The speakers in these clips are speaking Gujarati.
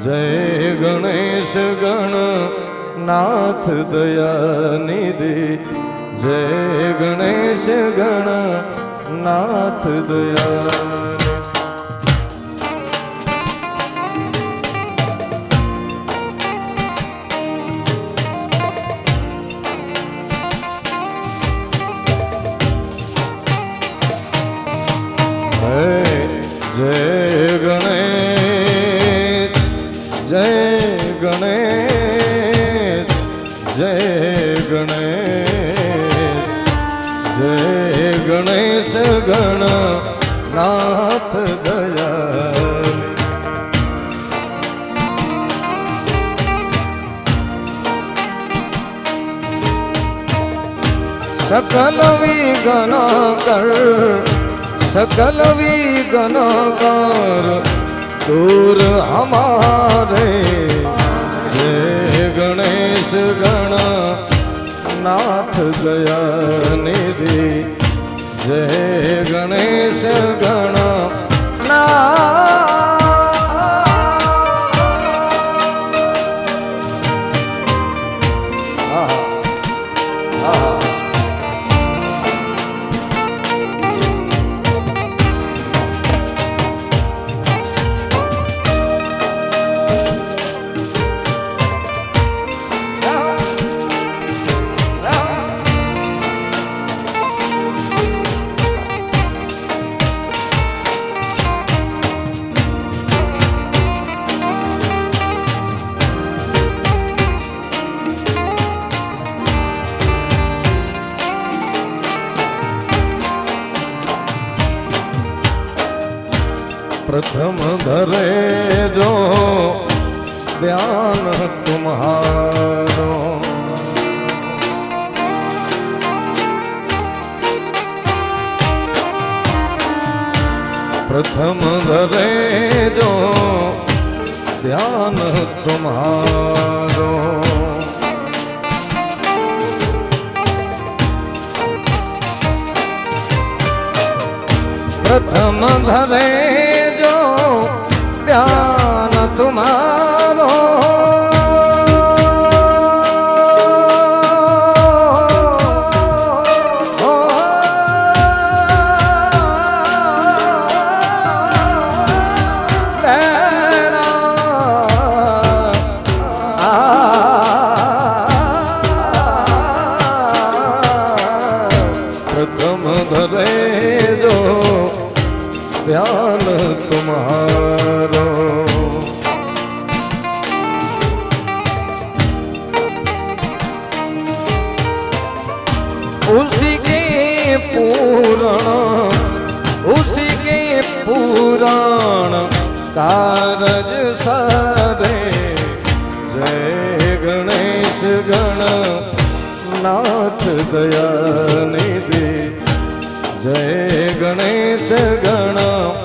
जय गणेश गणनाथ दयानिधि, जय गणेश गणनाथ दयानिधि। जय गणेश, जय गणेश, जय गणेश, जय गणेश गणनाथ दयानिधि। सकल विघ्न कर, सकल विघ्न कर दूर हमारे, जय गणेश गणनाथ दयानिधि, जय गणेश गणनाथ। प्रथम धरे जो ध्यान तुम्हारो, प्रथम धरे जो ध्यान तुम्हारो, प्रथम धरे जो ध्यान तुम्हारो, प्रथम धरे जो ध्यान तुम्हारो, उसी के पूरण, उसी के पुराण कारज सारे, जय गणेश गणनाथ दयानिधि, जय गणेश गणनाथ।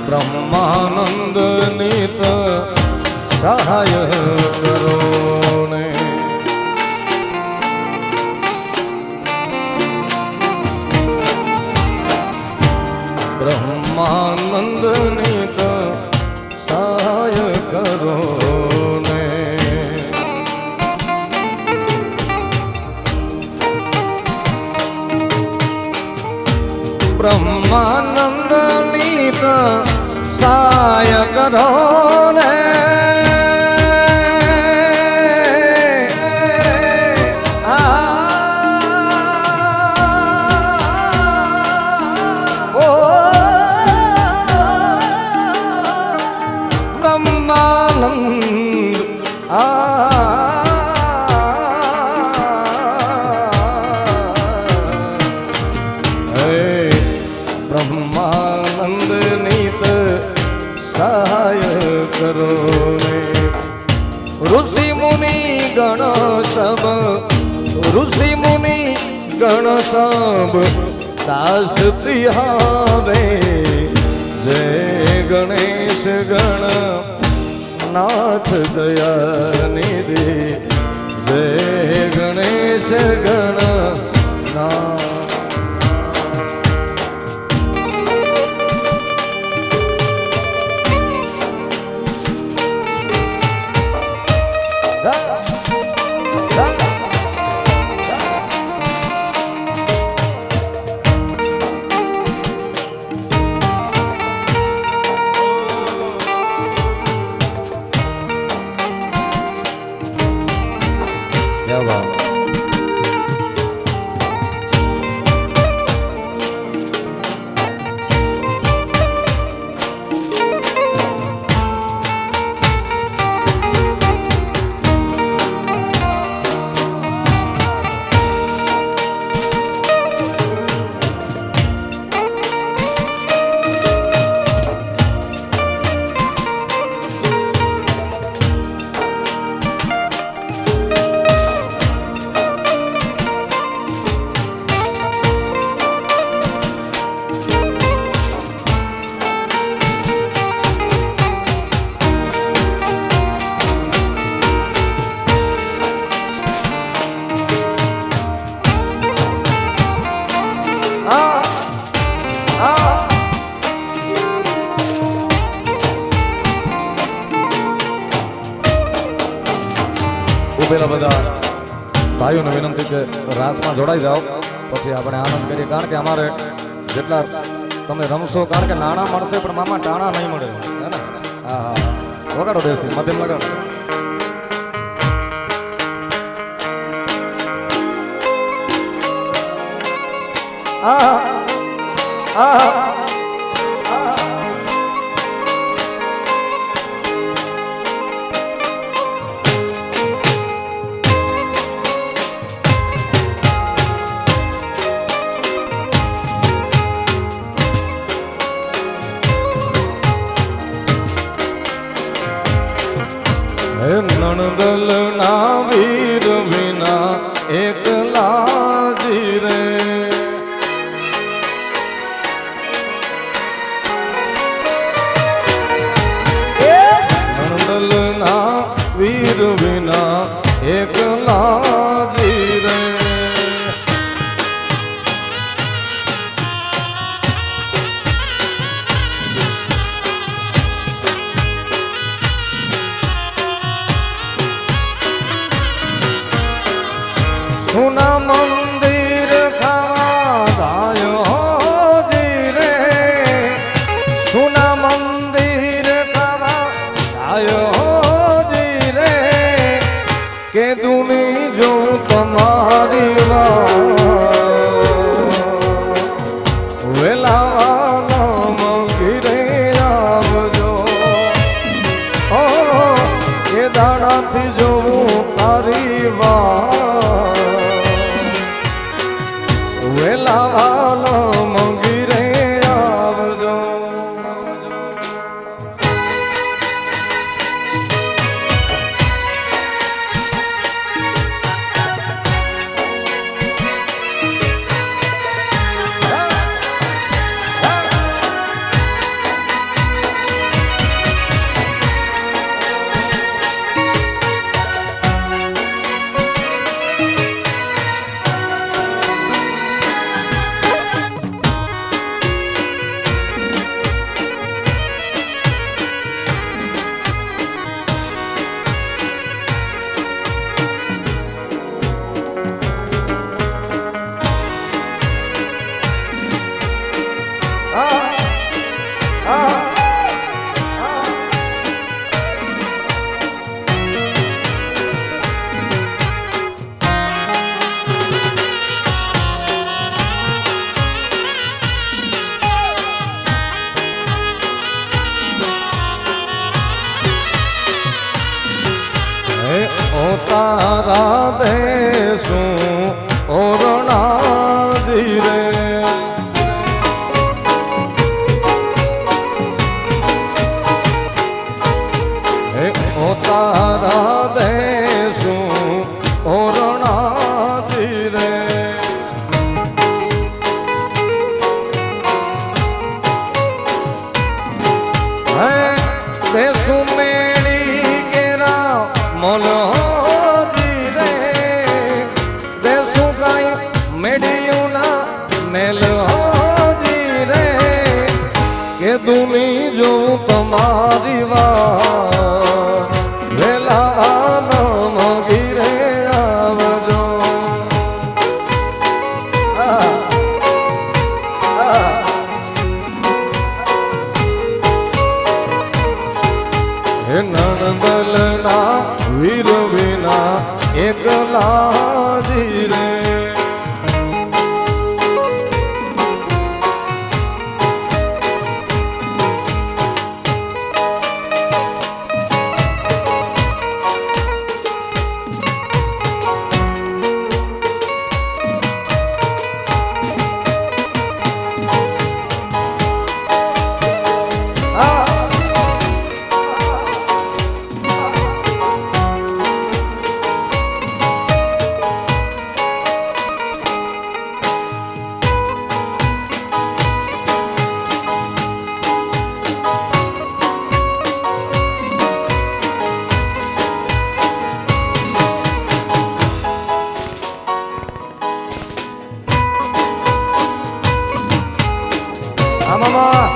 ब्रह्मानंद नित सहाय करो ने, ब्रह्मानंद नित सहाय करो ने, ब्रह्मानंद બ્રહ્માનંદની તો સાય કરો ને બ્રહ્માનંદ નીત સહાય કરો ને ઋષિ મુનિ ગણ સબ ઋષિ મુનિ ગણ સબ દાસ તિહારે જય ગણેશ ગણ નાથ દયા નિધિ જય ગણેશ ગણ નાથ ઉભેલા બધા ભાઈઓને વિનંતી કે રાસમાં જોડાઈ જાઓ પછી આપણે આનંદ કરીએ કારણ કે અમારે જેટલા તમે રમશો કારણ કે નાણાં મળશે પણ મામા ટાણા નહીં મળે હે ને હા હા વગાડો દેશી મધ્યમ લગાડો નણદલ ના વીર વિના એકલા જીરે નણદલ ના વીર વિના એકલા જીરે સુના મંદિર ખાવા ગાયો જીરે સુના મંદિર ખાવા ગાયો જીરે તારા દેશું ઓરણાજી રે હે ઓ તારા દેશું ઓરણાજી રે હે દેશું મેળી કેરા મોલોજી રે દેશું કાઈ મેળ્યું ના મેલહોજી રે કે દુની જોઉં તમારી વાત વેલા નમગી રે આવજો હે નણદલના વીર વિના એકલાજી રે મામા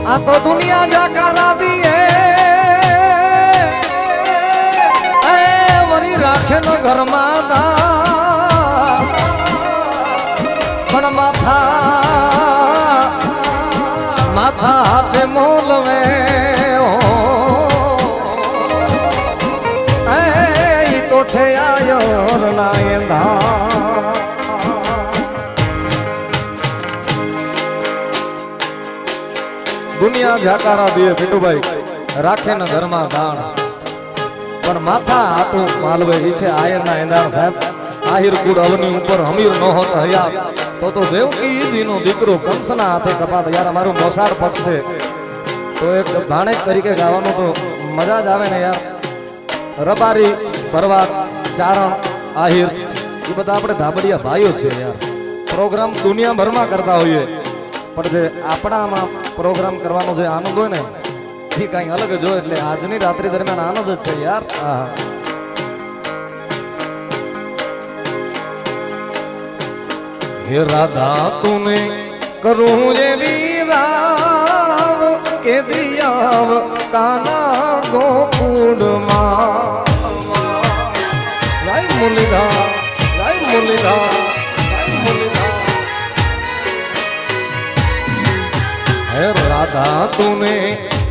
આ તો દુનિયા જાકારા દીએ એ વરી રાખે ન ઘરમાં દા પણ માથા હાથે મોલવે છે આયોર નાયંદા દુનિયા જાકારા દે પીટુભાઈ રાખે ને ઘરમાં દાણ પણ માથા હાટું માલવે ઈ છે આયર ના એંદાણ સાહેબ આહિર કુડ અવની ઉપર હમીર ન હોત હયાત તો દેવકીજી નો દીકરો કંસના હાથે કપાત યાર અમારું મોસાળ પક્ષ છે તો એક ભાણેજ તરીકે ગાવાનું તો મજા જ આવે ને યાર રબારી પરવાત ચારણ આહિર એ બધા આપણે ધાબડિયા ભાઈઓ છે યાર પ્રોગ્રામ દુનિયાભરમાં કરતા હોઈએ પણ જે આપણામાં પ્રોગ્રામ કરવાનો જે આનંદ હોય ને એ કઈ અલગ જ હોય એટલે આજની રાત્રિ દરમિયાન આનંદ જ છે યાર હે રાધા તુને કરું જે વીરાવ કે દિયાવ કાના ગોકુળમાં મુરલીધર જય મુરલીધર જય મુરલીધર હે રાધા તુને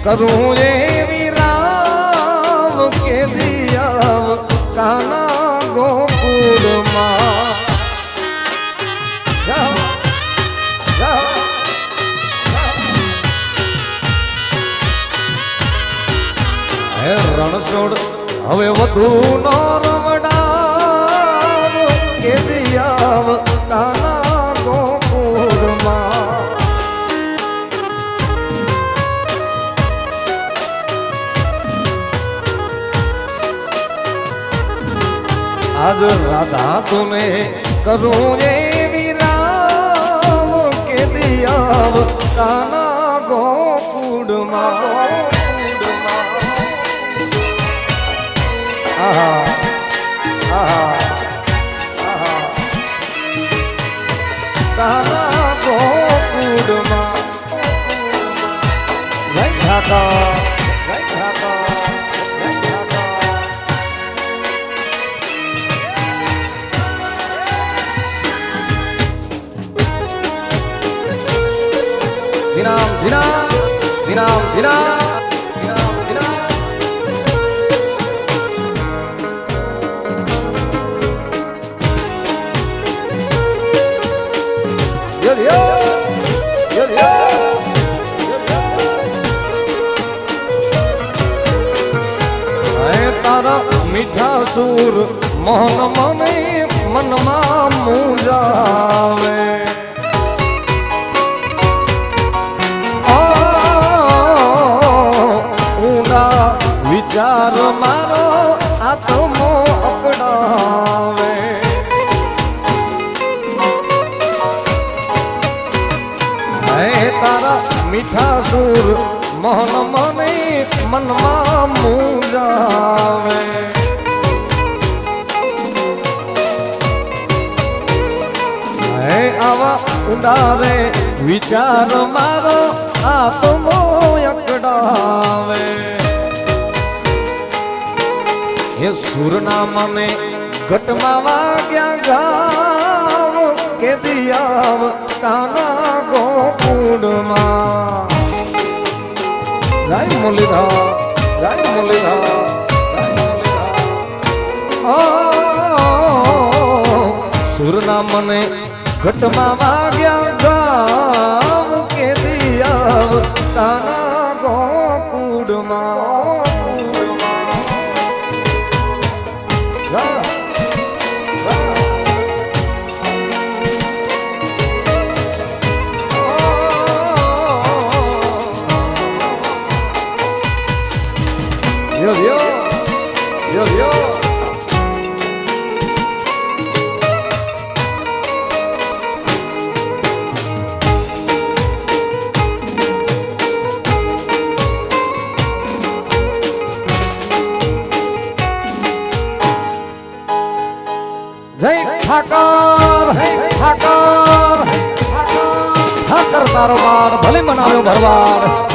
કરું રે વિરામ કે દિયાવ કાના ગોકુળમાં હે રણછોડ હવે વધુ નો રવડા કે દિયાવ કાના ગોકુળમાં આજ રાધા તુને કરું રે વિરામ કે દિયાવ કાના ગોકુળમાં આહા આહા કાના ગોકુળમાં જય ઠાકર જય ઠાકર જય Thakar દિનામ દિનામ દિનામ દિનામ yo yo yo yo મીઠા સુર મોહન મને મનમાં મૂંઝાવે ઊંડા વિચાર મારો આત્મો અકડાવે તારા મીઠા સુર મોહન મને મનમાં મૂંઝાવે આવા ઊંડા રે વિચાર મારો આત્મો અકડાવે એ સુરના મને ઘટમાં વાગ્યા ગાવ કે દિયાવ કાના ગોકુળમાં જય મુરલીધર જય મુરલીધર સુરના મને ઘટમાં વાગ્યા ગાવ કે દિયાવ કાના ગોકુળમાં જય ઠાકર ઠાકર તારો બાર ભલે મનાવ્યો ભરવાડ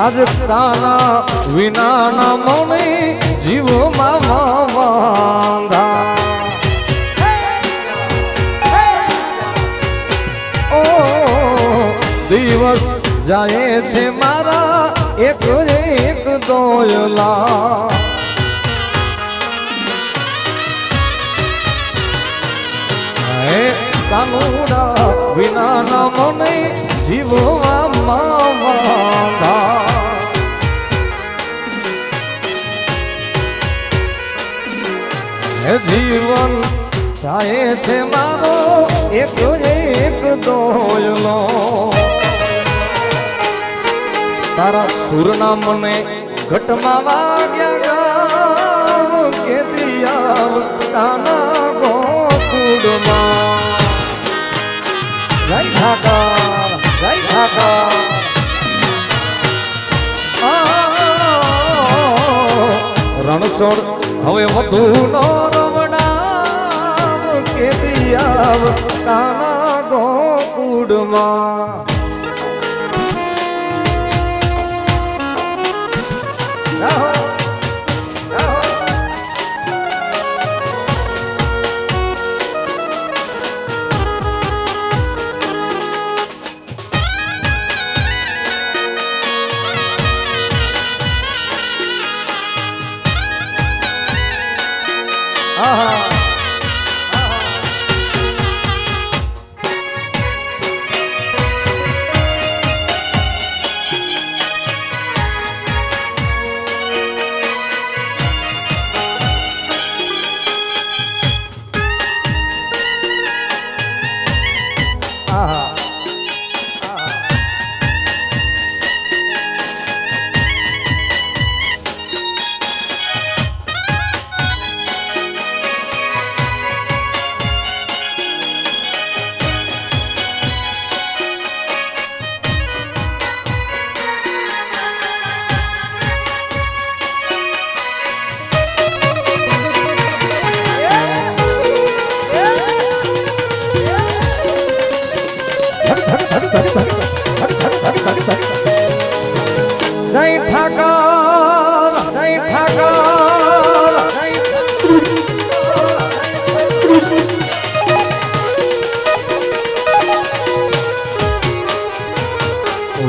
આજ કાના વિનાના મને જીવમાં વાંધા ઓ દિવસ જાય છે મારા એક એક દોયલા હે કાનુડા વિનાના મને જીવમાં વાંધા જીવન જાય છે મારો એક એક દોયલો તારા સુરના મને ઘટમાં વાગ્યા ગાવ કે દિયાવ કાના ગોકુળમાં જય ઠાકર જય ઠાકર રણછોડ હવે વધુ નો રવડાવ કે દિયાવ કાના ગોકુળમાં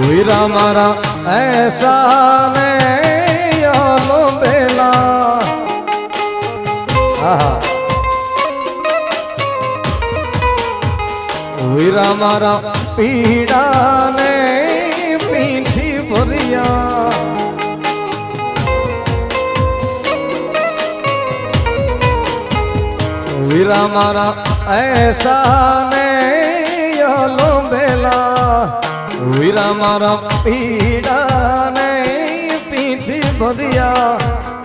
વીરા મારા એસા ને યાલો બેલા વીરા મારા પીડા ને પીઠી ભર્યા વીરા મારા એસા ને યાલો બેલા વીરા મારા પીડા ને પીઠી ભર્યા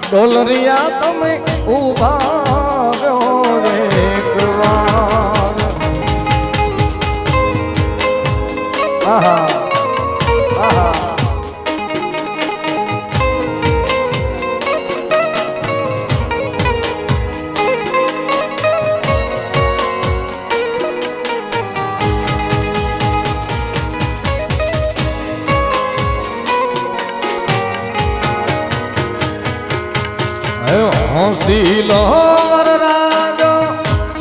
ડોલરિયા તમે ઉભા રહ્યો રે કૃવા આહા આહા હોંસીલો વરરાજો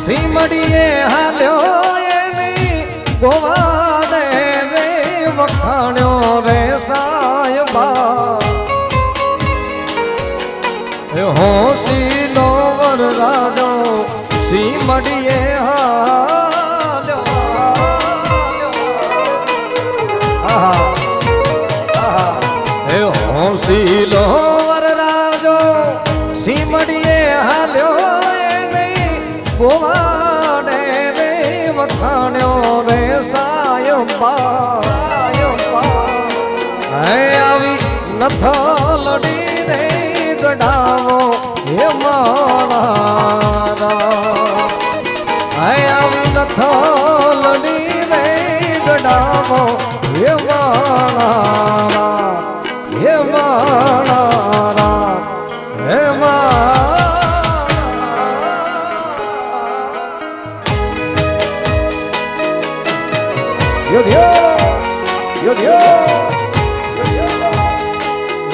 સીમડીએ હાલ્યો એની ગોવાને રે વખાણ્યો રે સાયબા હોંસીલો વરરાજો સીમડીએ હાલ્યો હોંસીલો સીમડીએ હાલ્યો નહીં ગોવાને રે વખાણ્યો રે સાયંબા આવી નથલડીને ગડાવો હે મારા આવી નથલડીને ગડાવો હે મારા હે મારા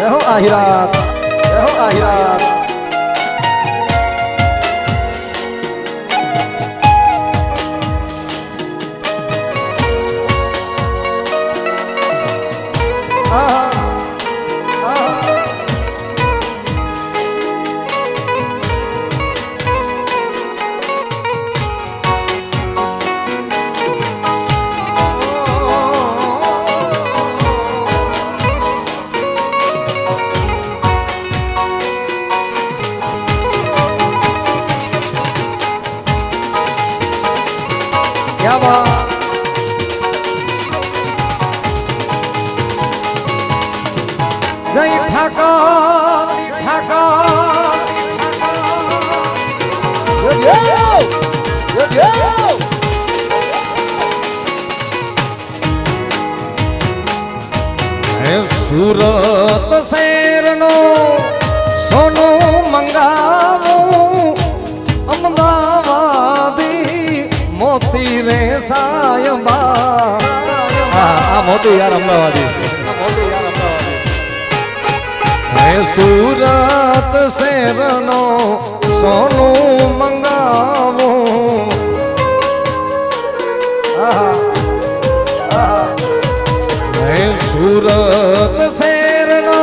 Reho akhirat, reho akhirat. જય ઠાકોર સુરત શહેરનો સોનું મંગાવું અમદાવાદી મોતી રે સાયબા મોતી યાર અમદાવાદી સુરત શહેરનો સોનું મંગાવું સુરત શહેરનો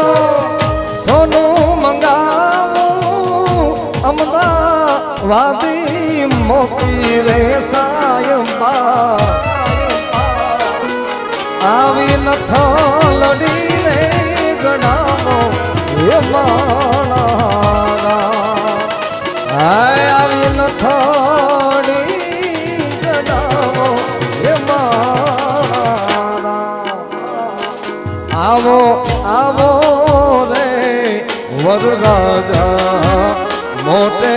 સોનું મંગાવું અમદાવાદી મોતી રે સાયંબા આવી નથલડી રે ગણાવો હે મારા આવી નથડી ગણાવો હે મારા આવો આવો રે વરરાજા મોટે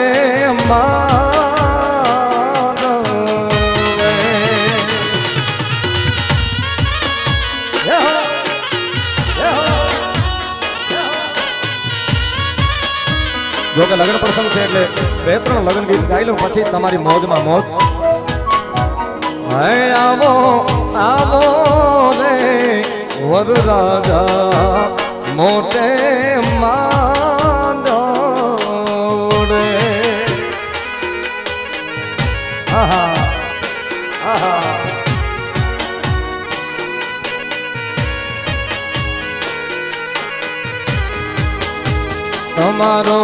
જો કે લગ્ન પ્રસંગ છે એટલે 2-3 લગ્ન ગીત ગાઈ લઉં પછી તમારી મોજમાં મોજ હે આવો આવો રે વરરાજા મોટે માંડો રે આહા આહા તમારો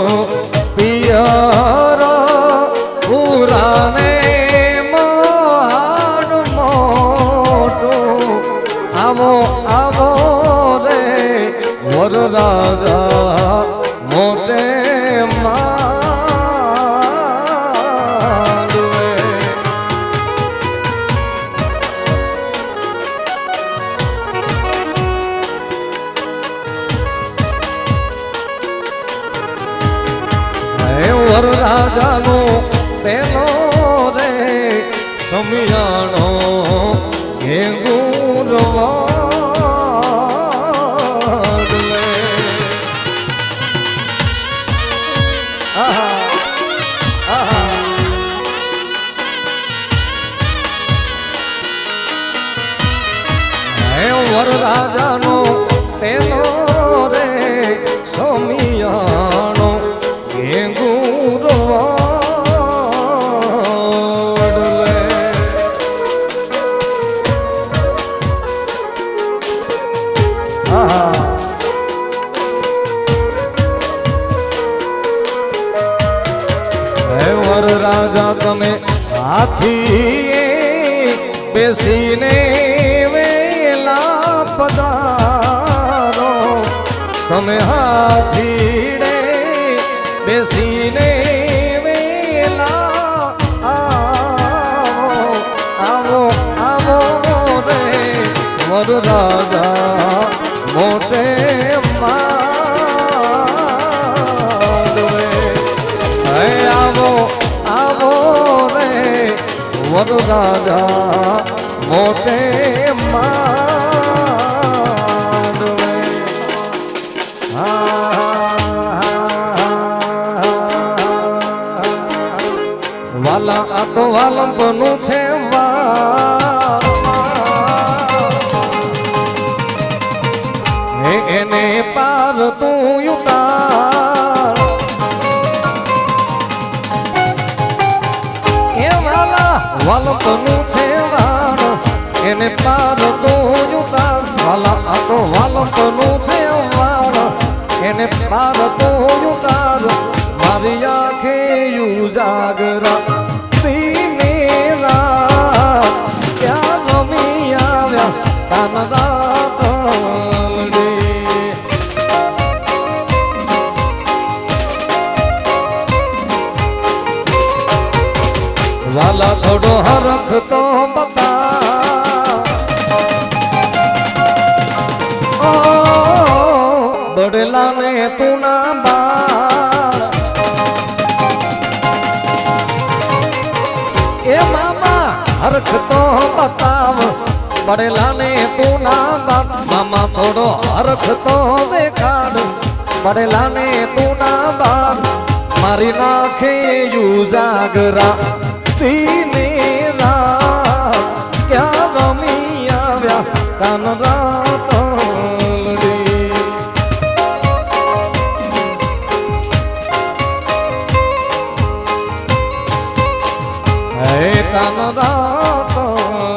પિયર પુરાને મહાન મોટું આવો આવો રે વરરાજા મોટે માંડવે વરરાજાનો પેલો રે સમિયાણો હે ગુરવાડલે વરરાજાનો પેલો રે સમિયાણો હે ગુરવાડલે વરરાજા તમે હાથી બેસીને વેલા પધારો તમે હાથીડે બેસીને વેલા આવો આવો આવો રે વરરાજા મોટે માંડવે આવો આવો રે વરરાજા મોટે માંડવે વાલા આ તો વાલંપનું છે એને પાર તું ઉતાર એ વાલા વાલંપનું છે વાળ એને પાર તું ઉતાર વાલા આ તો વાલંપનું છે વાળ એને પાર તું ઉતાર મારી આંખે ઉજાગરા દીને રાત ક્યાં રમી આવ્યા તાનદા વાલા થોડો હરખ તો બતા ઓ બડલા ને તું ના બાળ એ મામા હરખ તો બતાવ બડલા ને તું ના બાળ મામા થોડો હરખ તો દેખાડ બડલા ને તું ના બાળ મારી નાખે યુજાગરા દીને રાત ક્યાં રમી આવ્યા કાન રાતલડી હે કાન રાતલડી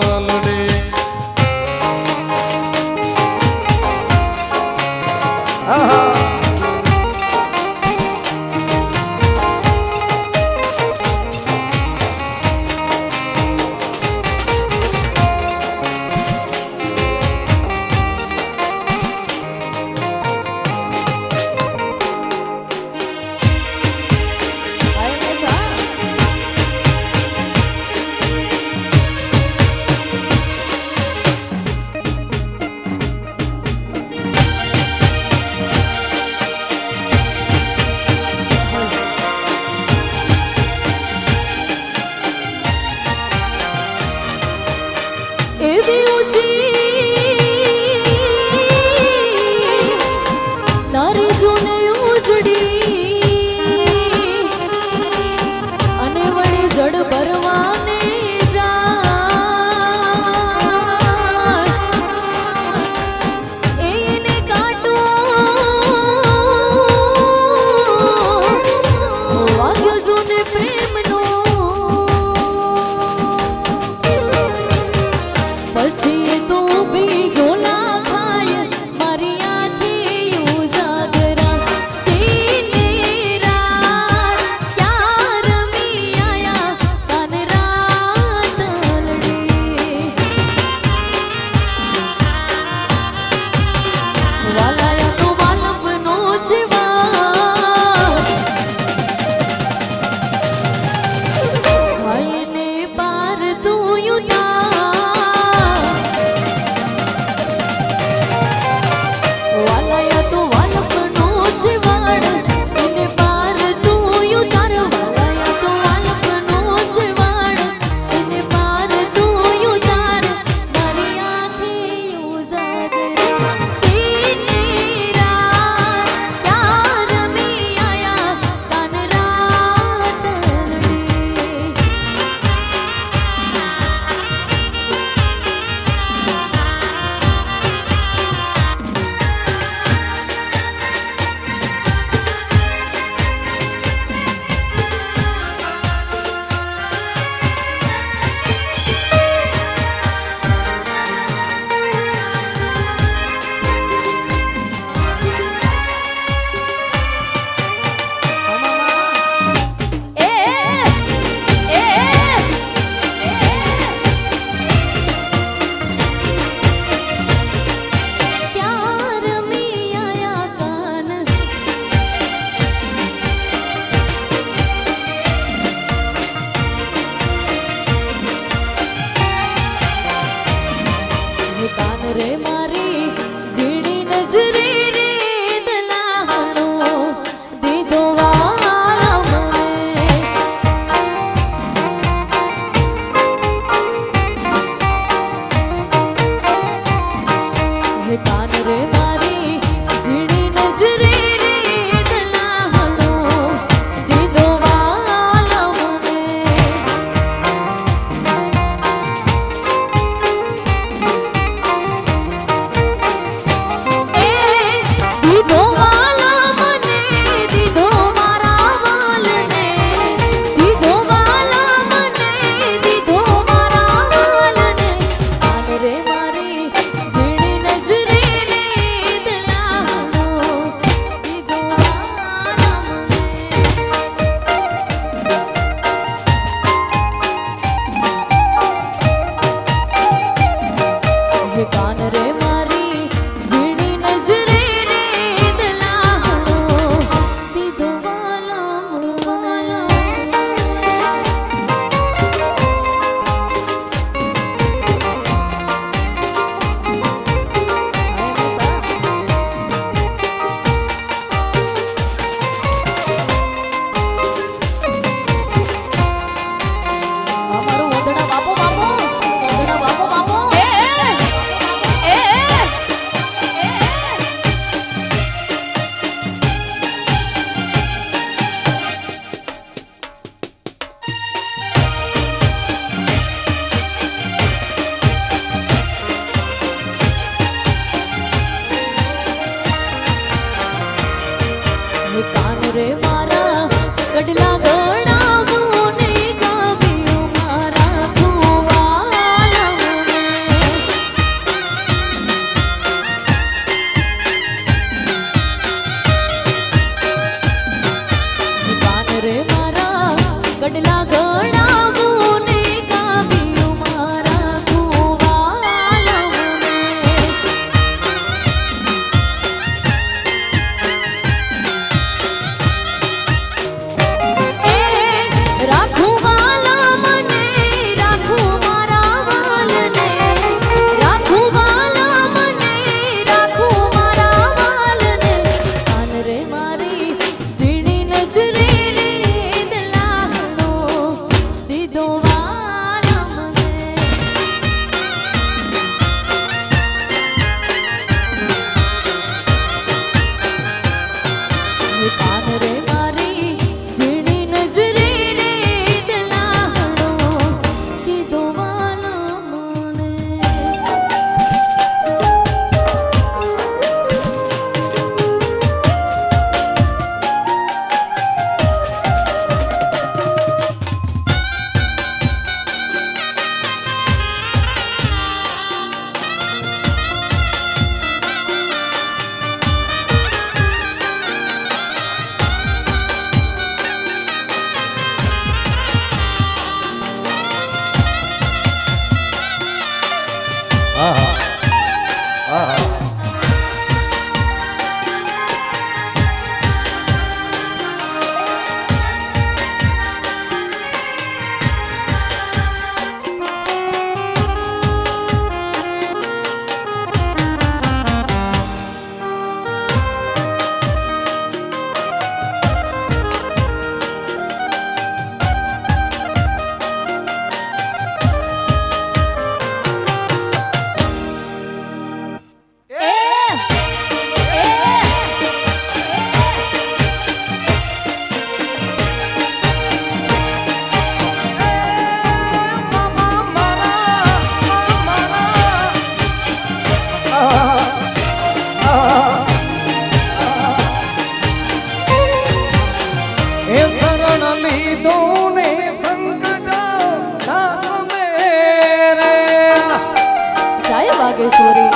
વાગેશ્વરી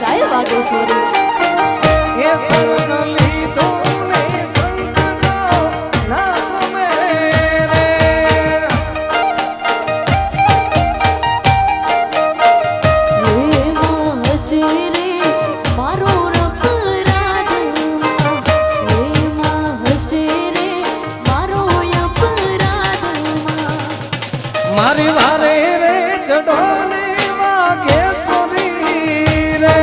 જય વાગેશ્વરી એ શરણ લીધો ને સંતનો નાશ મેરે હે માં હસી રે મારો અપરાધ હે માં હસી રે મારો અપરાધ મારી વારે રે ચઢો ને વાગેશ્વરી રે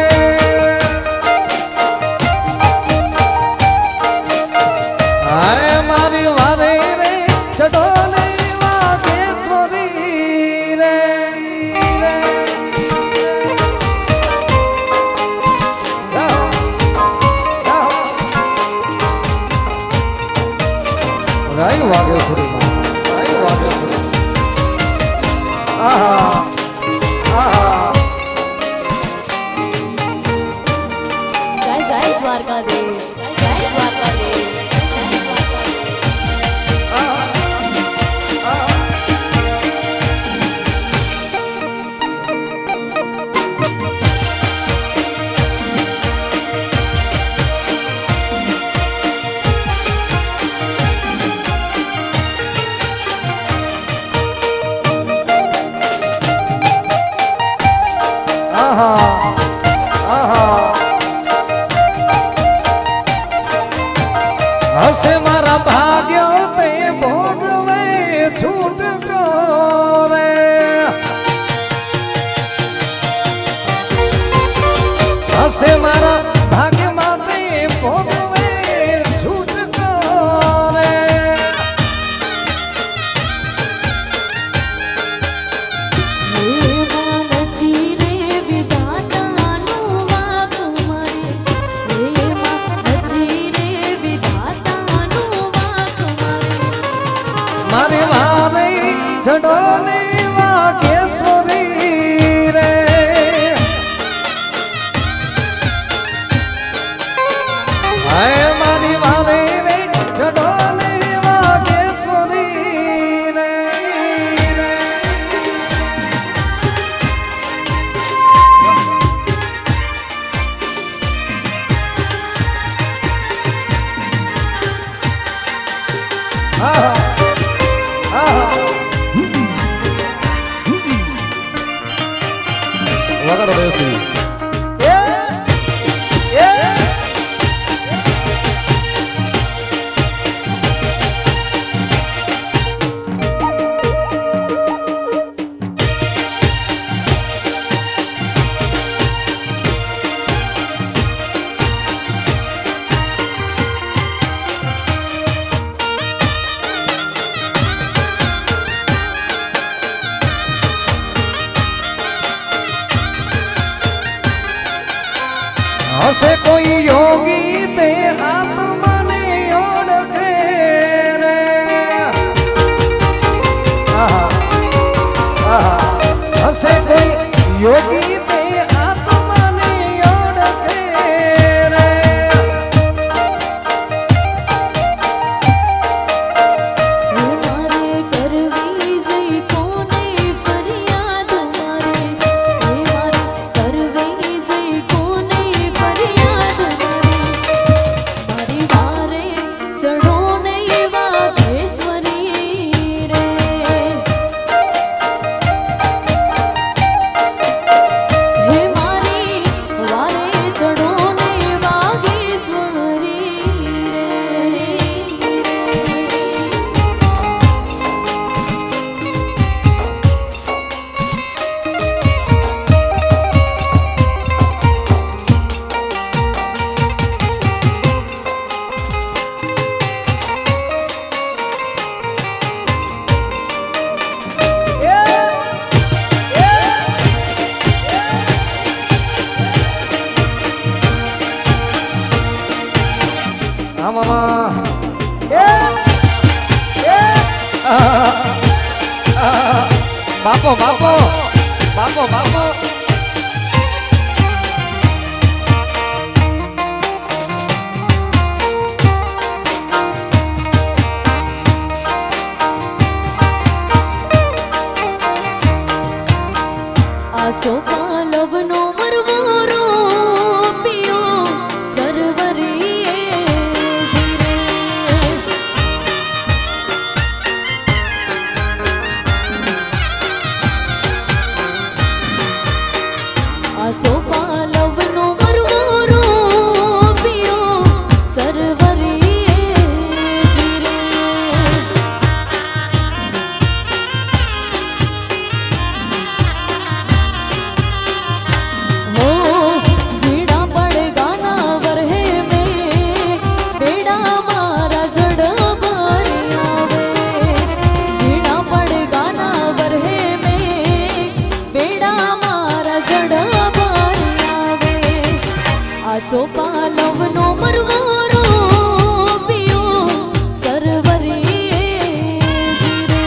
દ્વારકાધીશ જય દ્વારકાધીશ જય દ્વારકાધીશ હશે મારા ભાગ્ય તે ભોગવે છૂટકો રે હશે મારા ભાગ્યમાં તે ભોગવે છૂટકો રે મારે વારે ચડો ને વાઘેશ્વરી રે હાય મારી વારે રે ચડો ને વાઘેશ્વરી રે વગાડો દેસી હશે કોઈ યોગી તે આત્માને ઓળખે રે હશે કોઈ યોગી તે આત્માને ઓળખે રે મામા બાપો બાપો બાપો બાપો આસો પાલવનો મરવો રોપિયો સરવરીએ જીરે આસો પાલવનો મરવો રોપિયો સરવરીએ જીરે આસો પાલવનો મરવો રોપિયો સરવરીએ જીરે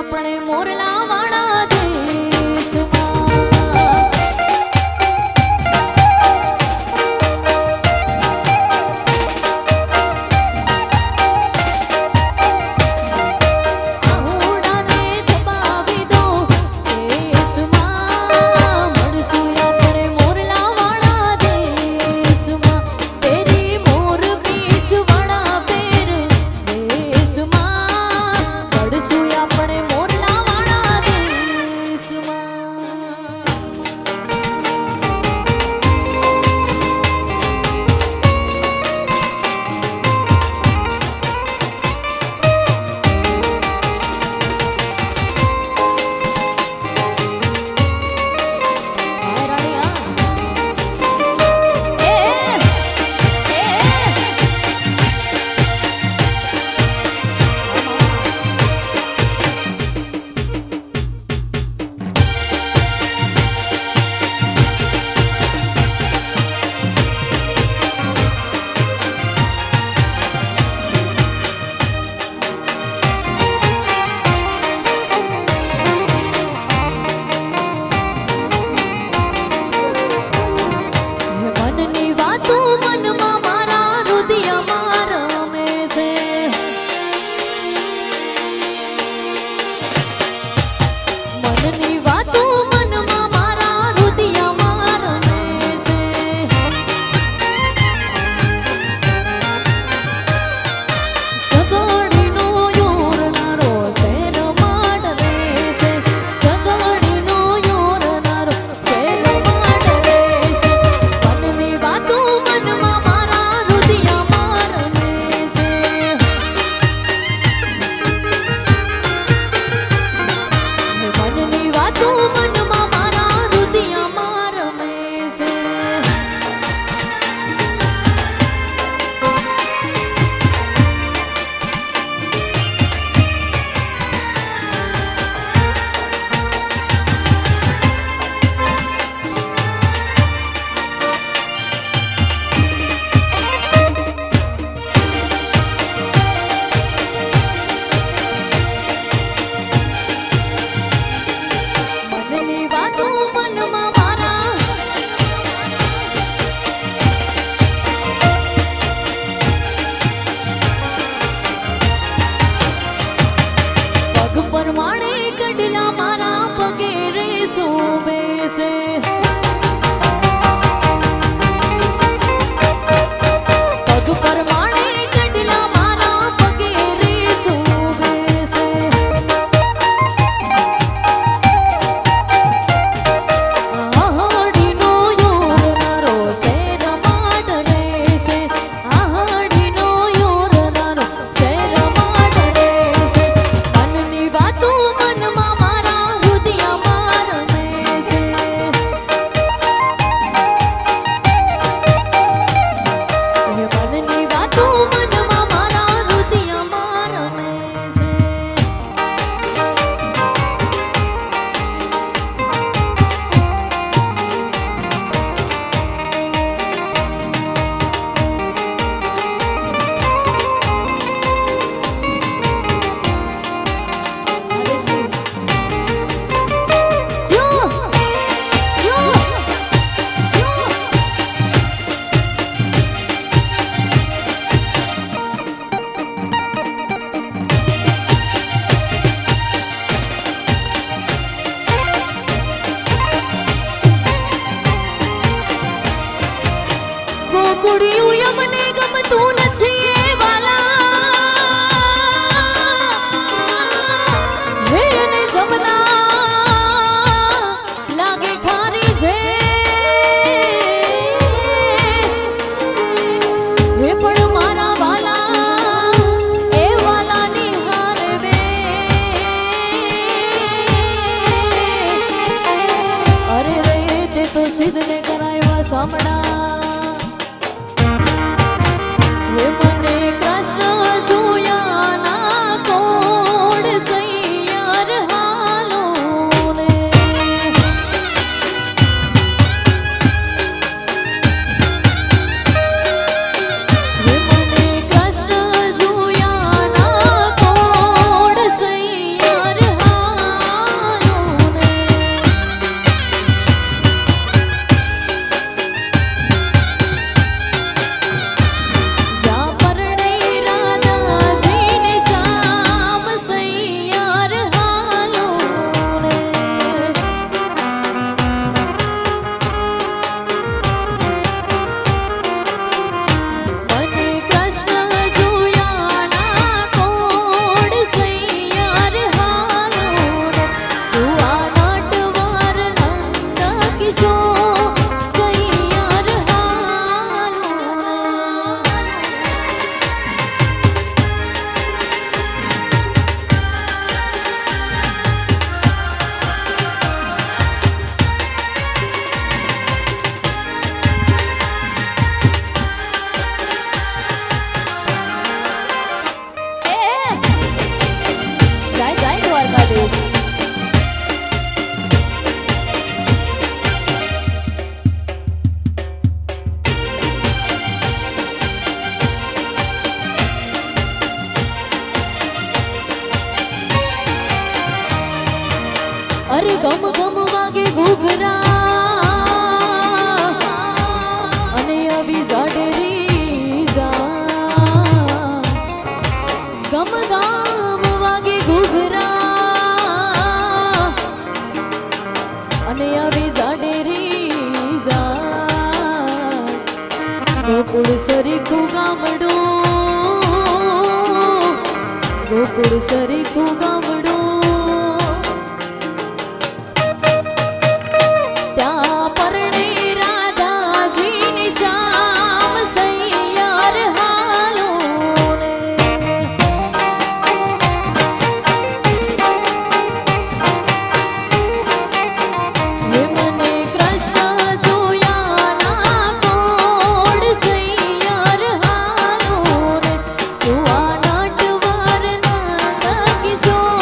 આપણે મોરલા વાળા દેશમાં આહુડાને દબાવી દો દેશમાં મળશું આપણે મોરલા વાળા દેશમાં તેરી મોર બીચ વાળા પેર દેશમાં મળશું આપણે મોરલા વાળા દેશમાં અરે ગમ ગમ વાગે ઘૂઘરા અને આવી જાડેરી જા ગમ ગમ વાગે ઘૂઘરા અને આવી જાડેરી જા ગોકુળ સરીખું ગામડું ગોકુળ સરીખું ગામડું ત્યાં પરણે રાધાજીની શામ સૈયાર હાલો ને હે મને કૃષ્ણ જોયા ના કોડ સૈયાર હાલો ને જોવા નટવર નંદ કિશોર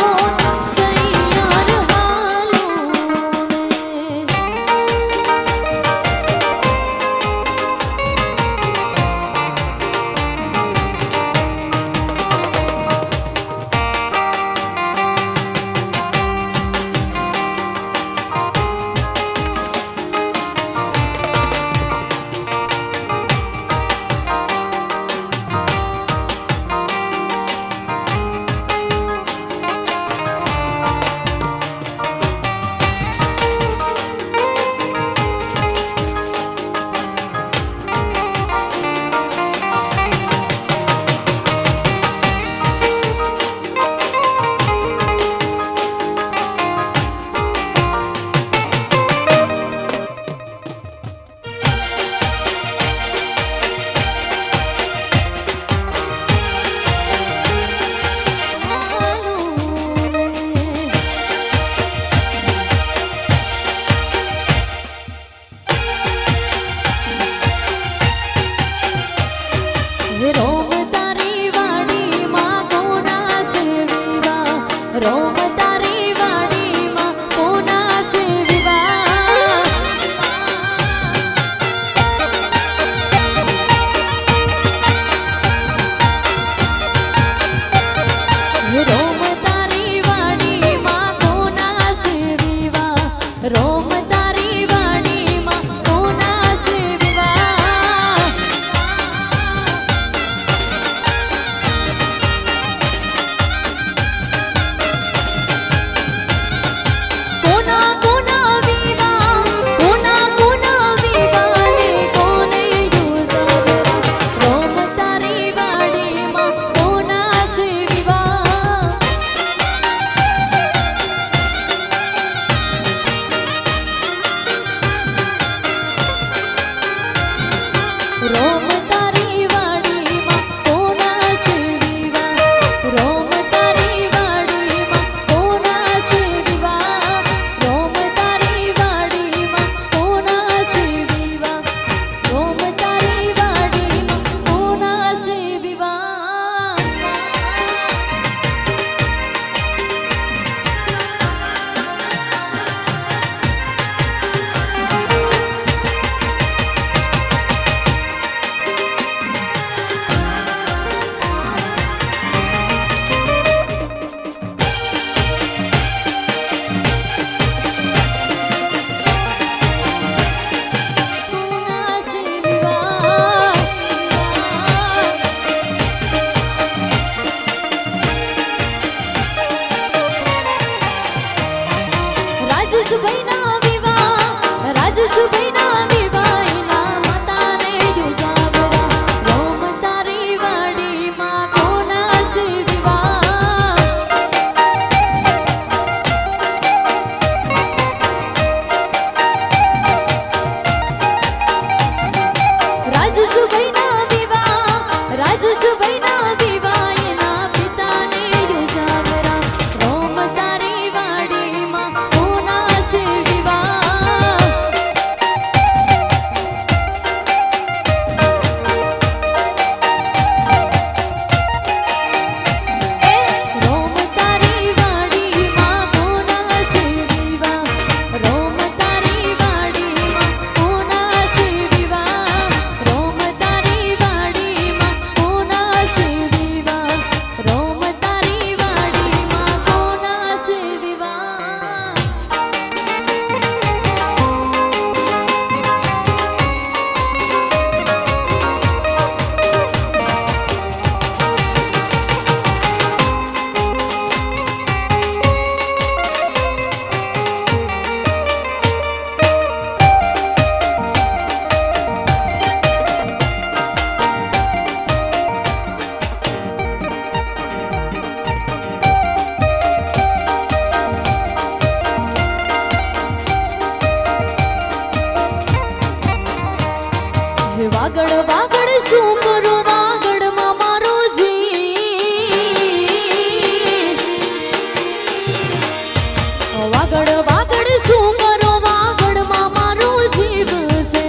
વાગડ વાગડ શું કરો વાગડમાં મારો જીવ છે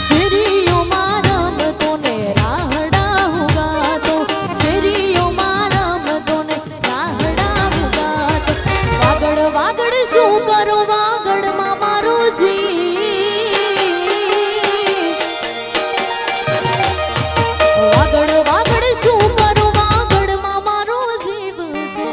શેરીઓમાં રમતો ને રાહડા ઉગાતો શેરીઓમાં રમતો ને રાહડા ઉગાતો વાગડ વાગડ શું કરો વાગડમાં મારો જીવ વાગડ વાગડ શું કરો વાગડમાં મારો જીવ છે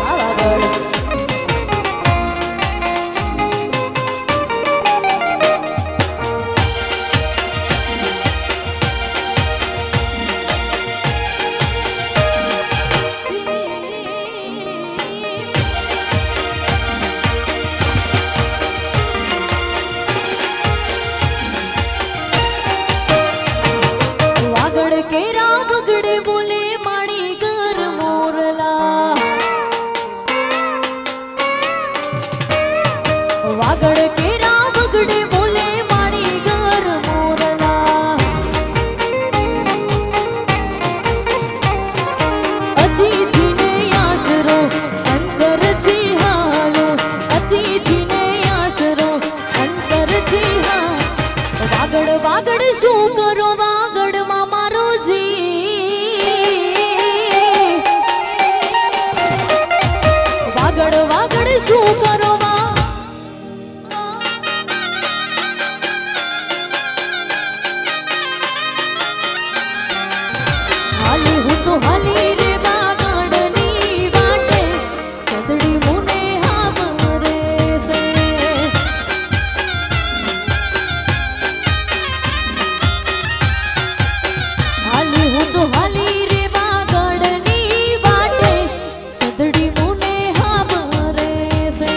આ વાગડ વાગડ કેરા વગડે બોલે માણી ઘર મોરલા વાગડ કેરા વગડે બોલે માણી ઘર મોરલા અતિથિને આશરો અંતરથી હાલો અતિથિને આશરો અંતરથી હાલો વાગડ વાગડ શું કરો વાગડમાં મારો જીવ વાગડ વાગડ શું કરો હાલી હું તો હાલી રે વાગડની વાટે સદડી મુને હામરે છે હાલી હું તો હાલી રે વાગડની વાટે સદડી મુને હામરે છે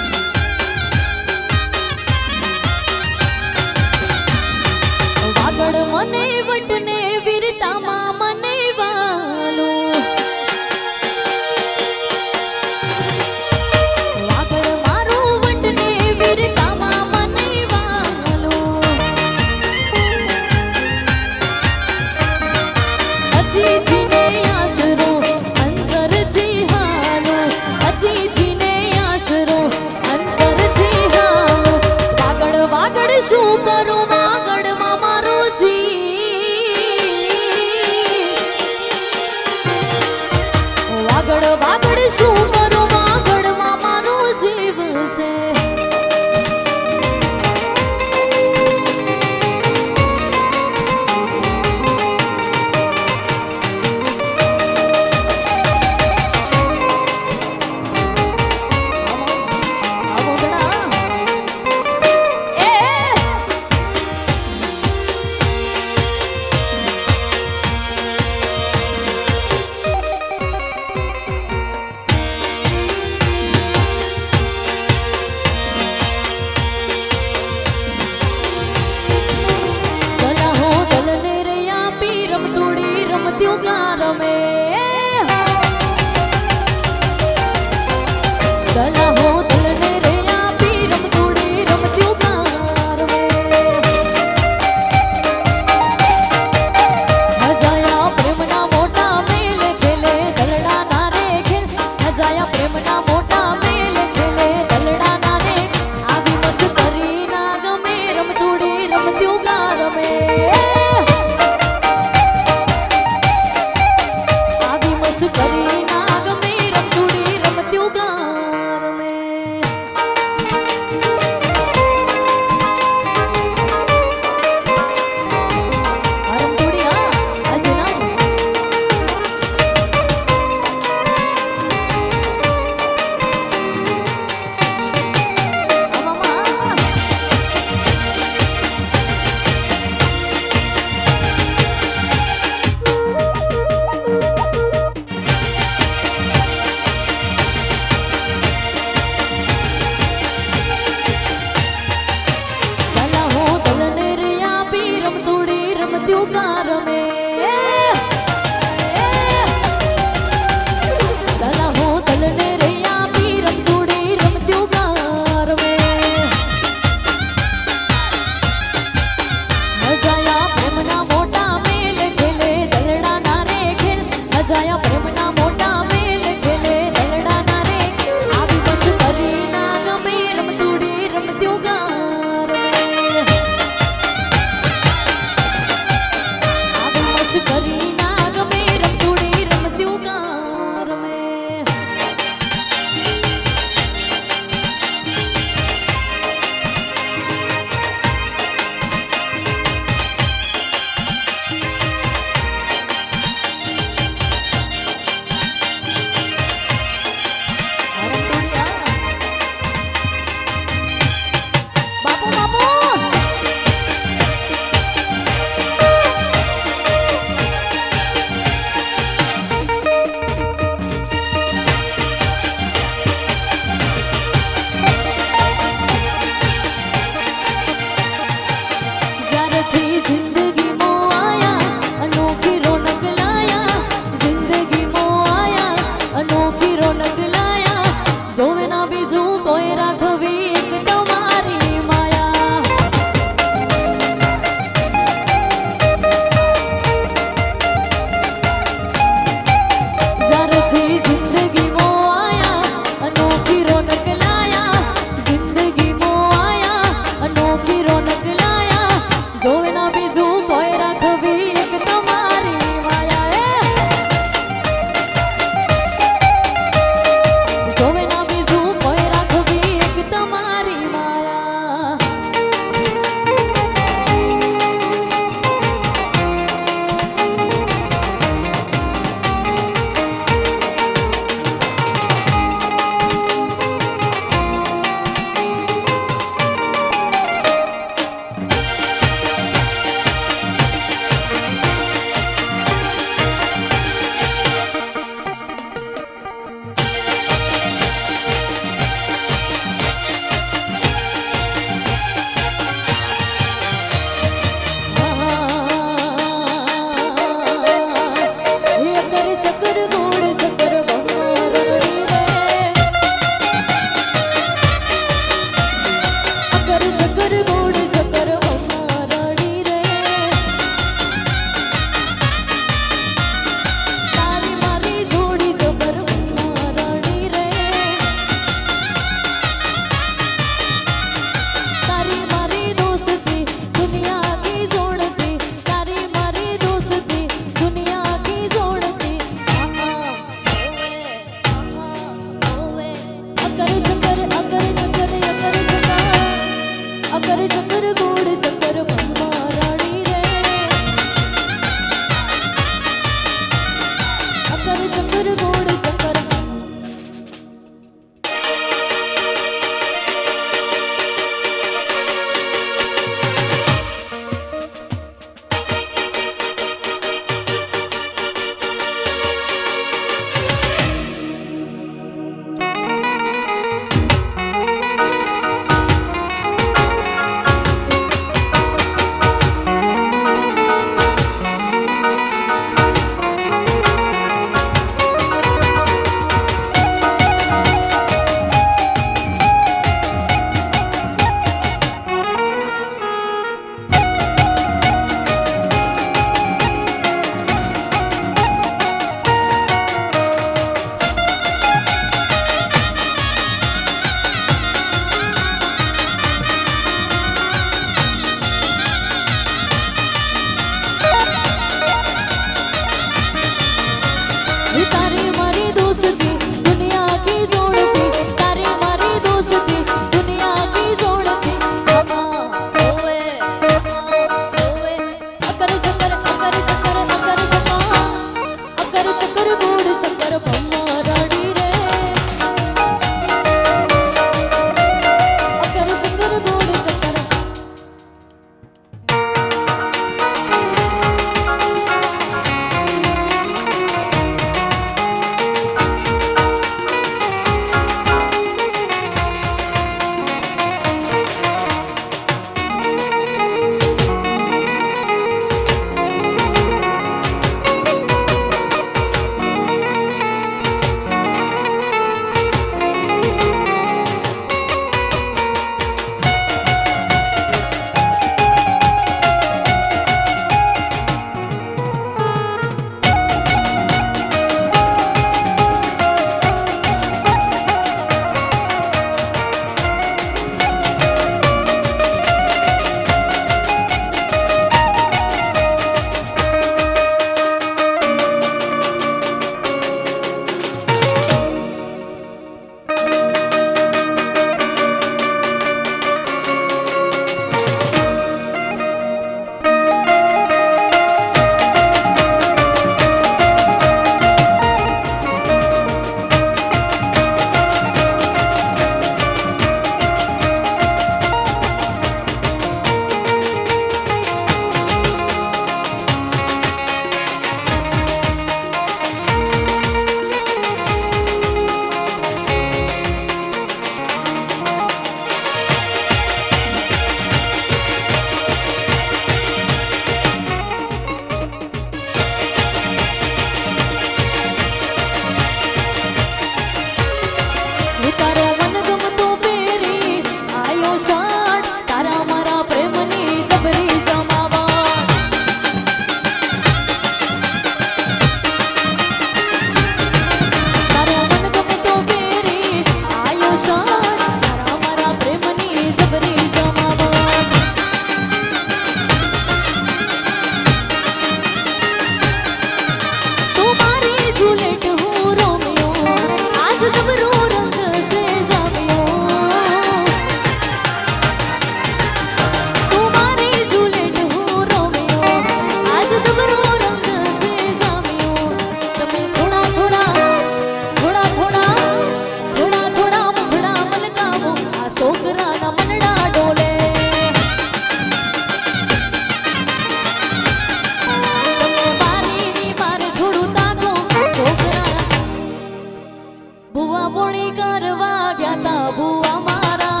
પોણી કરવા ગયા તા ભુવા મારા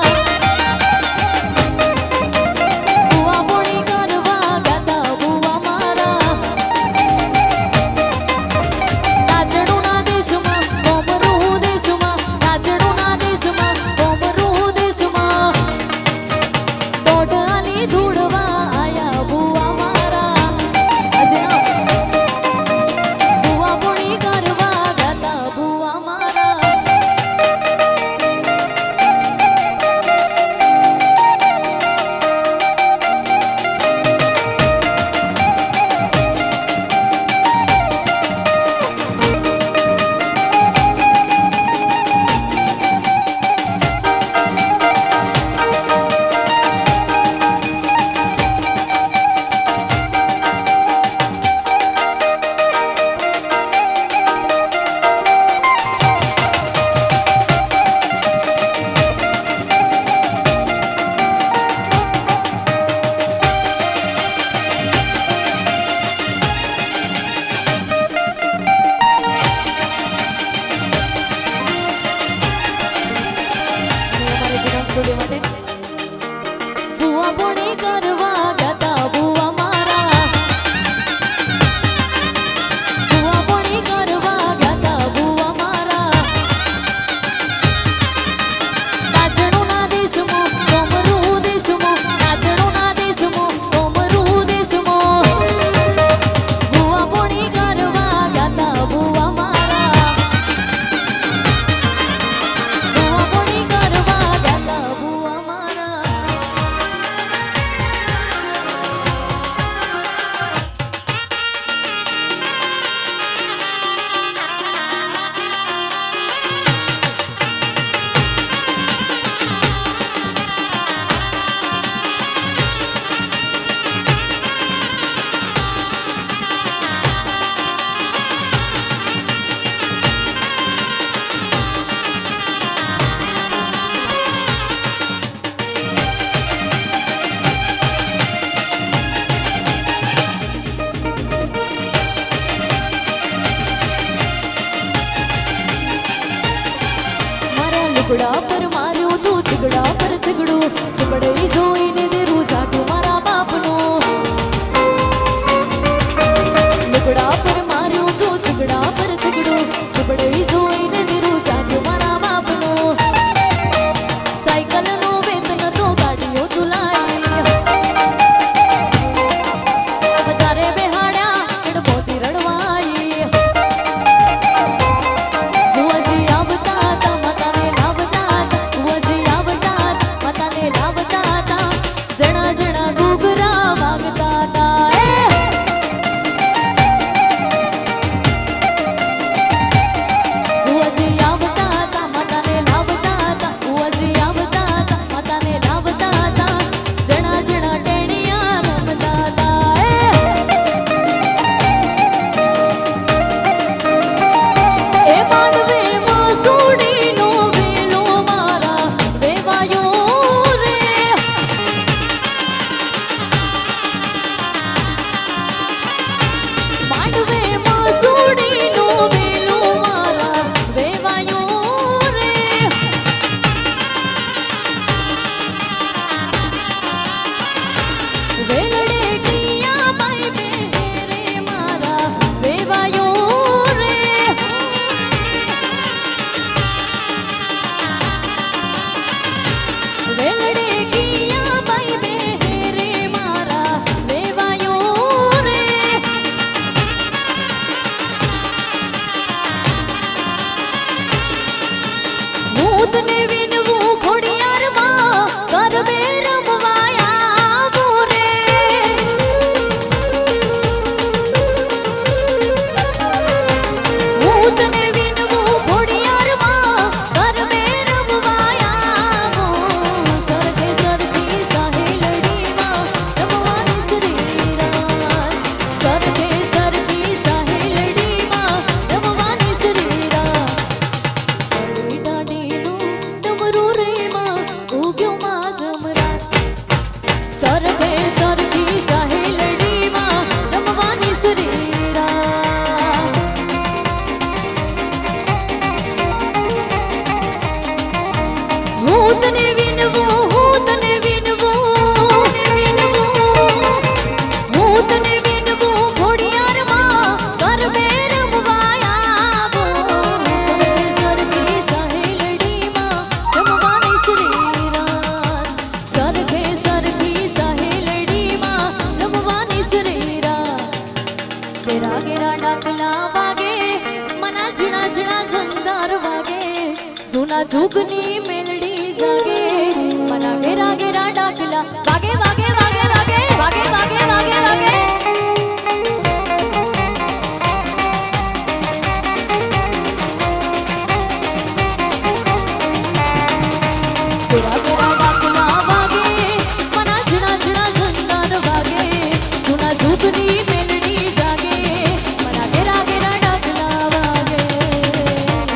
ભુવા પોણી કરવા ગયા તા ભુવા મારા નાચણું ના દેશમાં કોમરું દેશમાં નાચણું ના દેશમાં કોમરું દેશમાં દોઢાલી ધૂળવા આયા ભુવા મારા આજે ભુવા પોણી કરવા ગયા તા ભુવા મારા ભુવા પોણી કરવા ગયા તા ભુવા મારા ભુવા પોણી કરવા ગયા તા ભુવા મારા નાચણું ના દેશમાં કોમરું દેશમાં નાચણું ના દેશમાં કોમરું દેશમાં ભુવા પોણી કરવા ગયા તા ભુવા મારા ભુવા પોણી કરવા ગયા તા ભુવા મારા મારા લુગડા પર માર્યો તું ઝઘડા પર ઝઘડો ઝઘડે જોઈને દેરું જાગ્યું મારા બાપનું લુગડા પર માર્યો તું ઝઘડા પર ઝઘડો ઝઘડે જોઈને દેરું જાગ્યું મારા બાપનું સાયકલનો વેતન તો ગાડીઓ તુલાઈ બજારે બેહાડ્યા કડબોતી રડવાઈ ભુવાજી આવતા તા માતાને લાવતા તા ભુવાજી આવતા તા માતાને લાવતા તા જણા જણા ઘૂઘરા વાગતા તા ભુવાજી આવતા તા માતાને લાવતા તા ભુવાજી આવતા તા માતાને લાવતા તા જણા જણા ટેણિયા રમતા તા એ માંડવે માસુડીનો વેલો મારા વેવાયો રે માંડવે માસુડીનો વેલો મારા વેવાયો રે વેલડે કિયા બાઈ બે રે મારા વેવાયો રે વેલડે કિયા બાઈ બે રે મારા વેવાયો રે હું તને વિનવું ખોડિયારમાં ગરબે રમવાયા આવું રે હું તને વિનવું ખોડિયારમાં ગરબે રમવાયા આવું સરખે સરખી સાહેલડીમાં રમવાની શ્રીરામ સરખે સરખી સાહેલડીમાં રમવાની શ્રીરામ ડાડીનું સુના ઝૂકની મેલડી જાગે મના ઘેરા ઘેરા ડાકલા વાગે વાગે વાગે વાગે વાગે વાગે વાગે વાગે ઘેરા ઘેરા ડાકલા વાગે મના ઝીણા ઝીણા ઝંકાર વાગે સુના ઝૂકની મેલડી જાગે મના ઘેરા ઘેરા ડાકલા વાગે